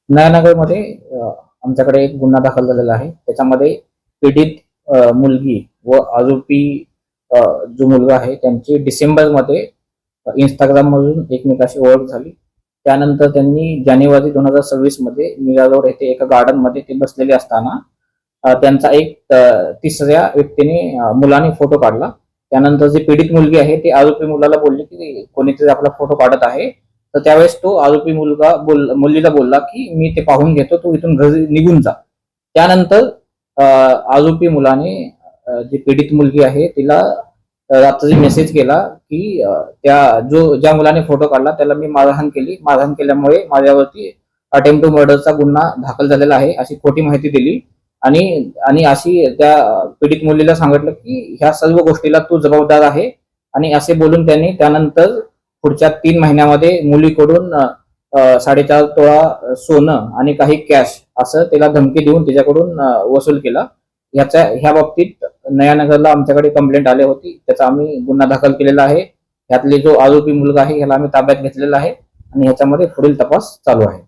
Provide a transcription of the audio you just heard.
नयानगरमध्ये आमच्याकडे एक गुन्हा दाखल झालेला आहे. त्याच्यामध्ये पीडित मुलगी व आरोपी जो मुलगा आहे त्यांची डिसेंबरमध्ये इंस्टाग्राम मधून एकमेकाशी ओळख झाली. त्यानंतर त्यांनी जानेवारी 2026 मध्ये मीरा रोड येथे एका गार्डन मध्ये ते बसलेले असताना त्यांचा एक तिसऱ्या व्यक्तीने मुलाने फोटो काढला. त्यानंतर जी पीडित मुलगी आहे ती आरोपी मुलाला बोलली की कोणीतरी आपला फोटो काढत आहे. तर त्यावेळेस तो आरोपी मुलगा मुलीला बोलला की मी ते पाहून घेतो, तू इथून घरी निघून जा. त्यानंतर आरोपी मुलाने जी पीडित मुलगी आहे तिला रात्री मेसेज केला की ज्या मुलाने फोटो काढला त्याला मी मारहाण केली. मारहाण केल्यामुळे माझ्यावरती अटेम्प्ट टू मर्डरचा गुन्हा दाखल झालेला आहे अशी खोटी माहिती दिली. आणि अशी त्या पीडित मुलीला सांगितलं की ह्या सर्व गोष्टीला तू जबाबदार आहे. आणि असे बोलून त्यांनी त्यानंतर पुढच्या 3 महिन्यामध्ये मुलीकडून 4.5 तोळा सोनं आणि काही कॅश असं तिला धमकी देऊन तिच्याकडून वसूल केला. ह्या बाबतीत नयानगरला आमच्याकडे कंप्लेंट आली होती. त्याचा आम्ही गुन्हा दाखल केलेला आहे. यातले जो आरोपी मुलगा आहे याला आम्ही ताब्यात घेतलेला आहे आणि ह्याच्यामध्ये पुढील तपास चालू आहे.